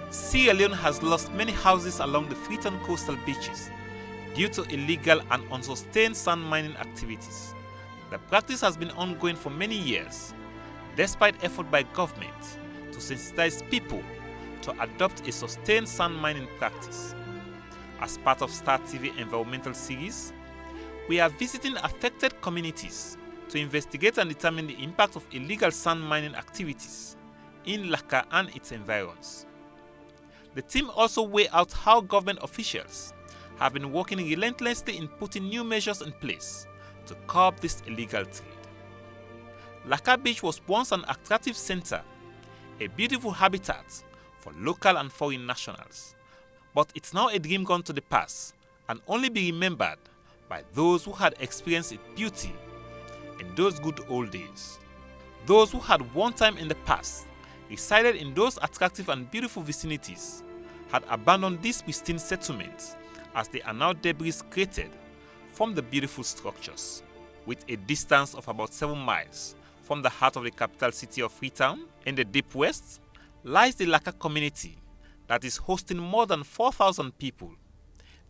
Sierra Leone has lost many houses along the Freetown coastal beaches due to illegal and unsustained sand mining activities. The practice has been ongoing for many years, despite effort by government to sensitize people to adopt a sustained sand mining practice. As part of Star TV Environmental Series, we are visiting affected communities to investigate and determine the impact of illegal sand mining activities in Laka and its environs. The team also weigh out how government officials have been working relentlessly in putting new measures in place to curb this illegal trade. Laka Beach was once an attractive center, a beautiful habitat for local and foreign nationals, but it's now a dream gone to the past and only be remembered by those who had experienced its beauty in those good old days. Those who had one time in the past resided in those attractive and beautiful vicinities had abandoned these pristine settlements as they are now debris created from the beautiful structures. With a distance of about 7 miles from the heart of the capital city of Freetown, in the deep west, lies the Laka community that is hosting more than 4,000 people.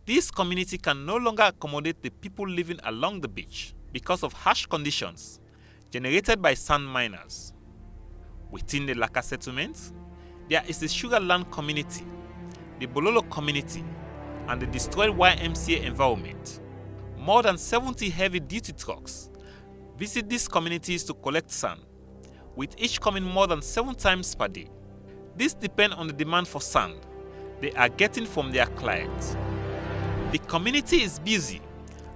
This community can no longer accommodate the people living along the beach because of harsh conditions generated by sand miners. Within the Laka settlement, there is the Sugarland community, the Bololo community, and the destroyed YMCA environment. More than 70 heavy-duty trucks visit these communities to collect sand, with each coming more than 7 times per day. This depends on the demand for sand they are getting from their clients. The community is busy,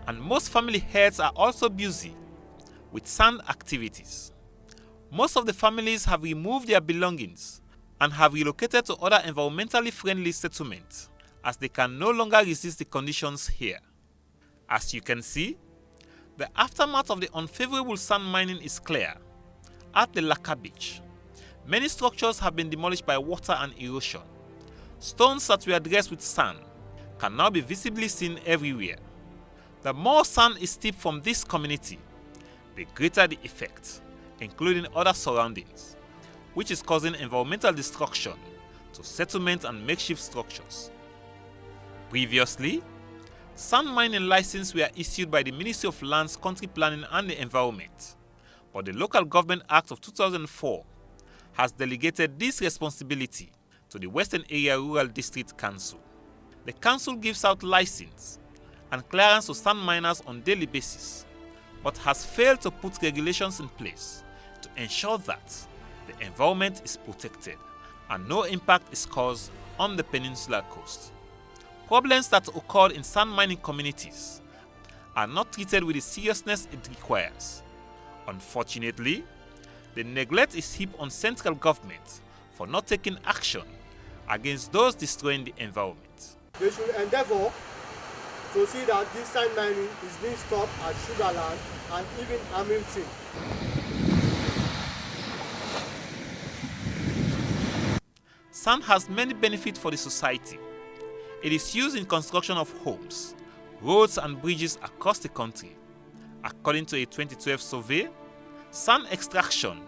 and most family heads are also busy with sand activities. Most of the families have removed their belongings and have relocated to other environmentally friendly settlements as they can no longer resist the conditions here. As you can see, the aftermath of the unfavorable sand mining is clear. At the Laka Beach, many structures have been demolished by water and erosion. Stones that were dressed with sand can now be visibly seen everywhere. The more sand is stripped from this community, the greater the effect, including other surroundings, which is causing environmental destruction to settlements and makeshift structures. Previously, sand mining licenses were issued by the Ministry of Lands, Country Planning and the Environment, but the Local Government Act of 2004 has delegated this responsibility to the Western Area Rural District Council. The council gives out license and clearance to sand miners on a daily basis, but has failed to put regulations in place to ensure that the environment is protected and no impact is caused on the peninsular coast. Problems that occurred in sand mining communities are not treated with the seriousness it requires. Unfortunately, the neglect is heaped on central government for not taking action against those destroying the environment. They should endeavor to see that this sand mining is being stopped at Sugarland and even Hamilton. Sand has many benefits for the society. It is used in construction of homes, roads and bridges across the country. According to a 2012 survey, sand extraction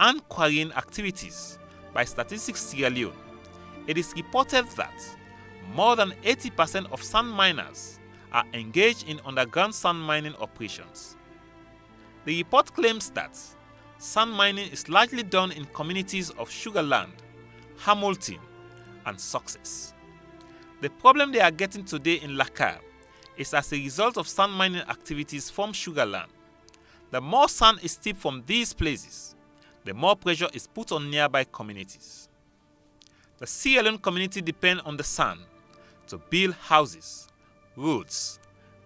and quarrying activities by Statistics Sierra Leone, it is reported that more than 80% of sand miners are engaged in underground sand mining operations. The report claims that sand mining is largely done in communities of Sugarland, Hamilton, and Success. The problem they are getting today in Laka is as a result of sand mining activities from Sugarland. The more sand is stripped from these places, the more pressure is put on nearby communities. The Sierra Leone community depend on the sand to build houses, roads,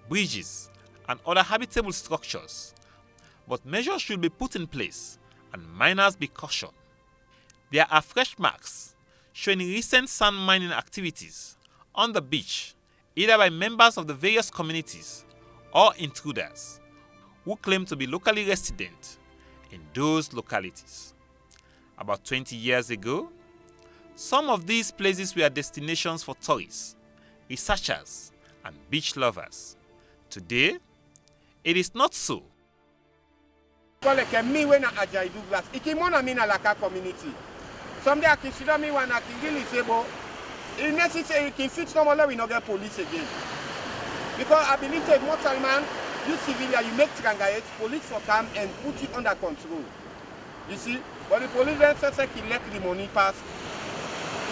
bridges, and other habitable structures. But measures should be put in place and miners be cautioned. There are fresh marks showing recent sand mining activities on the beach, either by members of the various communities or intruders who claim to be locally resident in those localities. About 20 years ago, some of these places were destinations for tourists, researchers, and beach lovers. Today, it is not so. Me when I Douglas, it came on in a Laka community. Someday I consider me when I can really say, but it's necessary you can fix normally we not get police again. Because I believe that most man, you civilian, you make triangulates, police for come and put it under control. You see? But the police then says they let the money pass,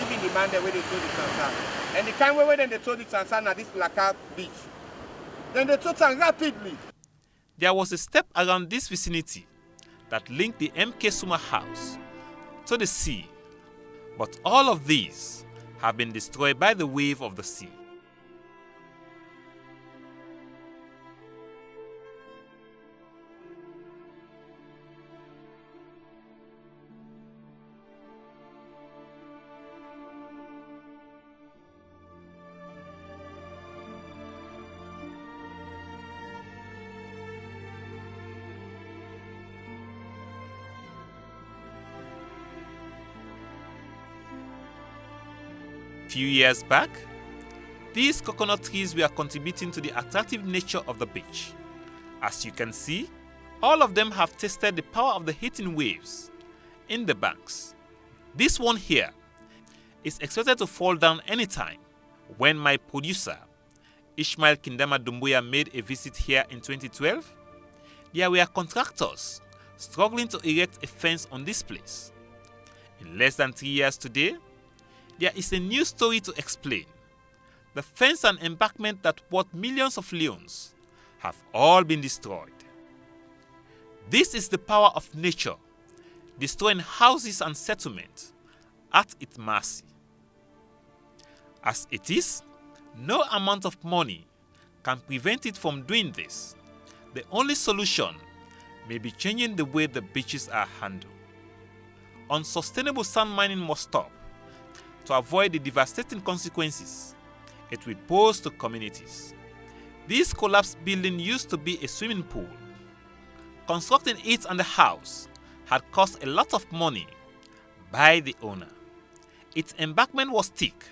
even the man the way they told the Sansan. And the kind way then they told the Sansan at this Laka beach. Then they told it rapidly. There was a step around this vicinity that linked the MK Suma house to the sea, but all of these have been destroyed by the wave of the sea. Few years back, these coconut trees were contributing to the attractive nature of the beach. As you can see, all of them have tasted the power of the hitting waves in the banks. This one here is expected to fall down anytime. When my producer, Ishmael Kindama Dumbuya, made a visit here in 2012, there were contractors struggling to erect a fence on this place. In less than 3 years today, there is a new story to explain. The fence and embankment that worth millions of leones have all been destroyed. This is the power of nature, destroying houses and settlements at its mercy. As it is, no amount of money can prevent it from doing this. The only solution may be changing the way the beaches are handled. Unsustainable sand mining must stop to avoid the devastating consequences it will pose to communities. This collapsed building used to be a swimming pool. Constructing it and the house had cost a lot of money by the owner. Its embankment was thick,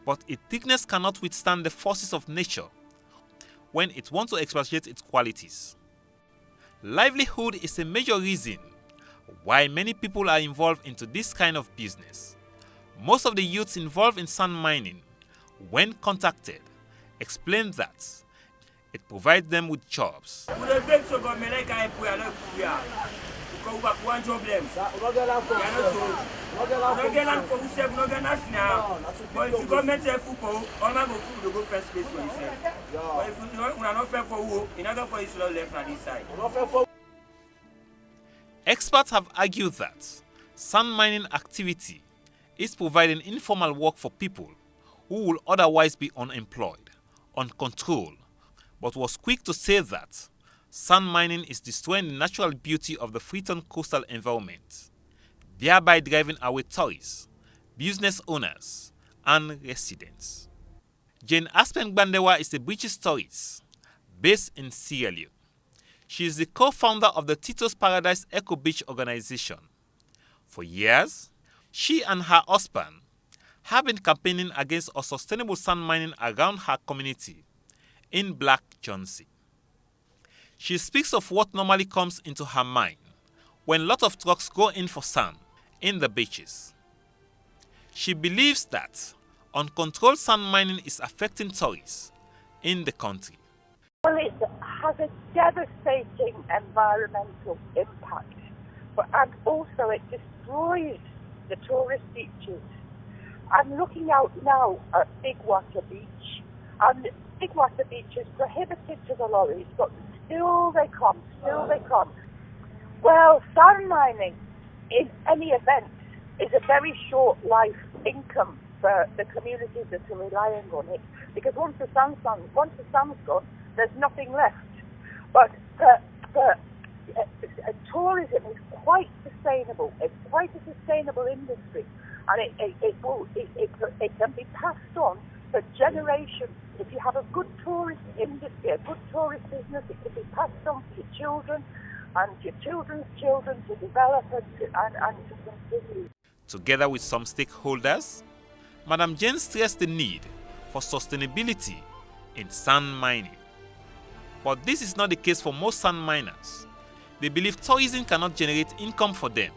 but its thickness cannot withstand the forces of nature when it wants to expatiate its qualities. Livelihood is a major reason why many people are involved into this kind of business. Most of the youths involved in sand mining, when contacted, explain that it provides them with jobs. Experts have argued that sand mining activity is providing informal work for people who will otherwise be unemployed, uncontrolled, but was quick to say that sand mining is destroying the natural beauty of the Freeton coastal environment, thereby driving away tourists, business owners, and residents. Jane Aspen Gbandewa is a beaches tourist based in Sierra Leone. She is the co-founder of the Tito's Paradise Eco Beach organization. For years, she and her husband have been campaigning against unsustainable sand mining around her community in Black Johnsey. She speaks of what normally comes into her mind when lots of trucks go in for sand in the beaches. She believes that uncontrolled sand mining is affecting tourists in the country. Well, it has a devastating environmental impact, and also it destroys the tourist beaches. I'm looking out now at Big Water Beach, and Big Water Beach is prohibited to the lorries, but still they come. Well, sand mining, in any event, is a very short life income for the communities that are relying on it, because once the sun's gone, there's nothing left. But tourism is quite sustainable. It's quite a sustainable industry, and it can be passed on for generations. If you have a good tourist industry, a good tourist business, it can be passed on to your children and your children's children to develop and to continue. Together with some stakeholders, Madam Jane stressed the need for sustainability in sand mining. But this is not the case for most sand miners. They believe tourism cannot generate income for them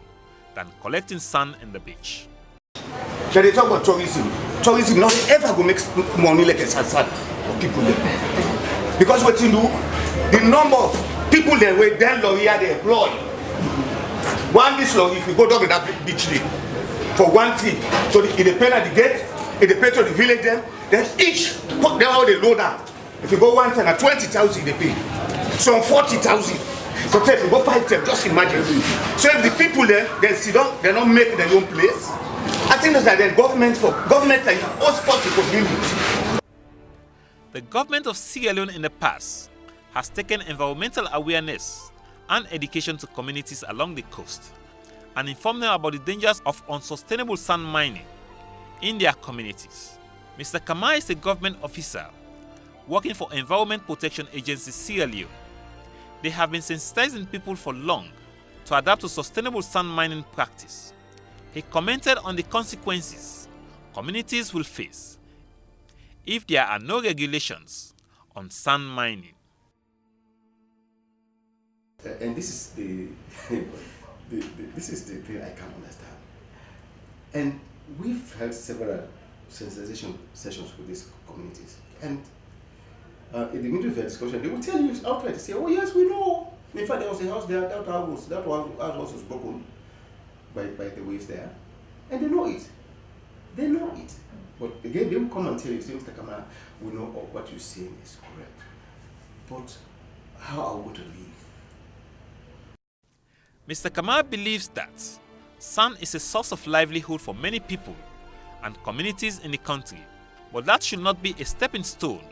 than collecting sand in the beach. When they talk about tourism not ever go make money like a sand for people there. Because what you do, the number of people there where then lorry they employ. One this lorry, if you go down to that beach day for one trip, so it depends at the gate, it depends on the village then each put them how they load up. If you go one time at 20,000 they pay. Some 40,000. So if you go 5 times, just imagine. So if the people there, they sit down, they don't make their own place. I think that the government like us for the community. The government of Sierra Leone in the past has taken environmental awareness and education to communities along the coast and informed them about the dangers of unsustainable sand mining in their communities. Mr. Kama is a government officer working for Environment Protection Agency Sierra Leone. They have been sensitizing people for long to adapt to sustainable sand mining practice. He commented on the consequences communities will face if there are no regulations on sand mining. And this is this is the thing I can't understand. And we've had several sensitization sessions with these communities. And in the middle of the discussion, they will tell you outright, they say, oh yes, we know. In fact, there was a house there, that house was broken by the waves there. And they know it. They know it. But again, they will come and tell you, Mr. Kama, we know what you're saying is correct. But how are we going to live? Mr. Kama believes that sand is a source of livelihood for many people and communities in the country, but that should not be a stepping stone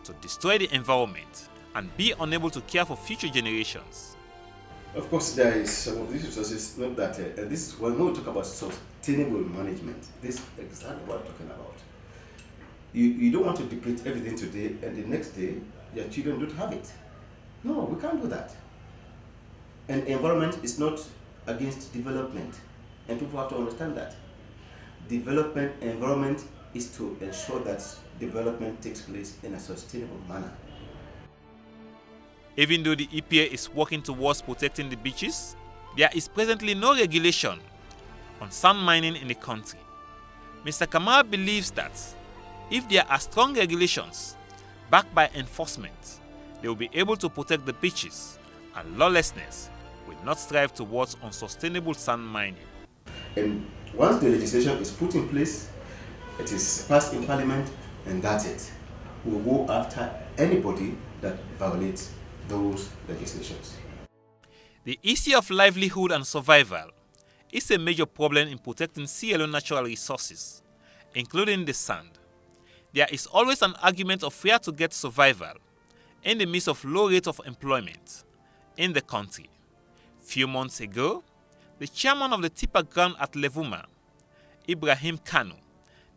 to destroy the environment and be unable to care for future generations. Of course, there is some of these resources, not that, this is when we talk about sustainable management, this is exactly what I'm talking about. You don't want to deplete everything today and the next day your children don't have it. No, we can't do that. And environment is not against development, and people have to understand that. Environment is to ensure that development takes place in a sustainable manner. Even though the EPA is working towards protecting the beaches, there is presently no regulation on sand mining in the country. Mr. Kamal believes that if there are strong regulations backed by enforcement, they will be able to protect the beaches and lawlessness will not strive towards unsustainable sand mining. And once the legislation is put in place, it is passed in Parliament, and that's it. We'll go after anybody that violates those legislations. The issue of livelihood and survival is a major problem in protecting Sierra Leone natural resources, including the sand. There is always an argument of where to get survival in the midst of low rate of employment in the country. Few months ago, the chairman of the tipper ground at Levuma, Ibrahim Kanu,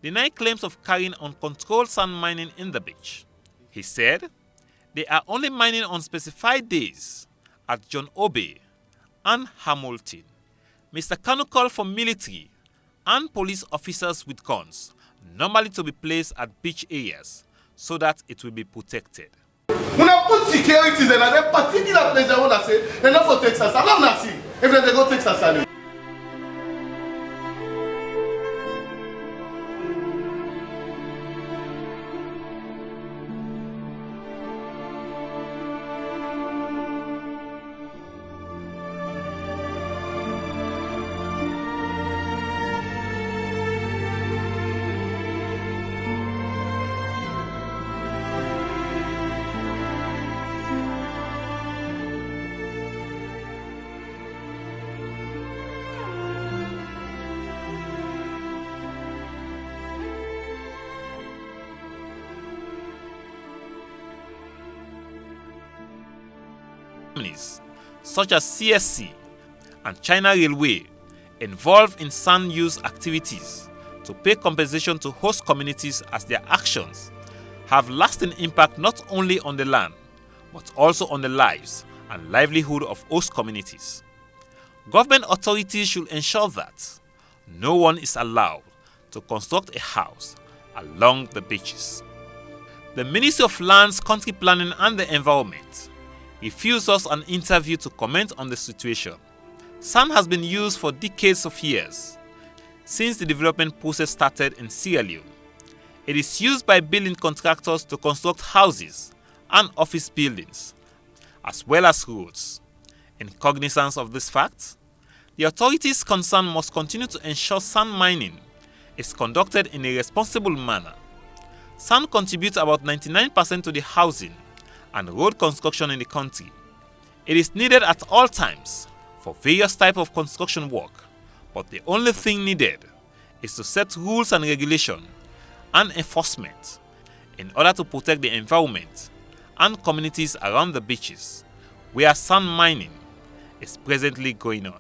denied claims of carrying uncontrolled sand mining in the beach. He said they are only mining on specified days at John Obey and Hamilton. Mr. Kanu called for military and police officers with guns normally to be placed at beach areas so that it will be protected. When I put securities in a particular place, I want to say, they're not for Texas. I'm not see if they go Texas. companies such as CSC and China Railway involved in sand use activities to pay compensation to host communities, as their actions have lasting impact not only on the land but also on the lives and livelihood of host communities. Government authorities should ensure that no one is allowed to construct a house along the beaches. The Ministry of Lands, Country Planning and the Environment refused us an interview to comment on the situation. Sand has been used for decades of years since the development process started in Sierra Leone. It is used by building contractors to construct houses and office buildings, as well as roads. In cognizance of this fact, the authorities concerned must continue to ensure sand mining is conducted in a responsible manner. Sand contributes about 99% to the housing and road construction in the country. It is needed at all times for various types of construction work, but the only thing needed is to set rules and regulation and enforcement in order to protect the environment and communities around the beaches where sand mining is presently going on.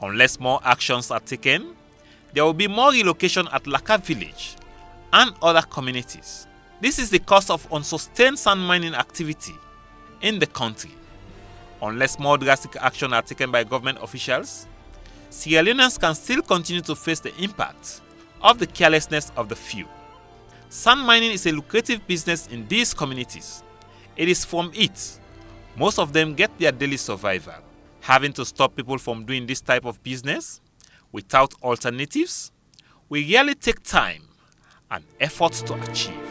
Unless more actions are taken, there will be more relocation at Laka village and other communities. This is the cause of unsustained sand mining activity in the country. Unless more drastic action are taken by government officials, Sierra Leoneans can still continue to face the impact of the carelessness of the few. Sand mining is a lucrative business in these communities. It is from it most of them get their daily survival. Having to stop people from doing this type of business without alternatives will really take time and effort to achieve.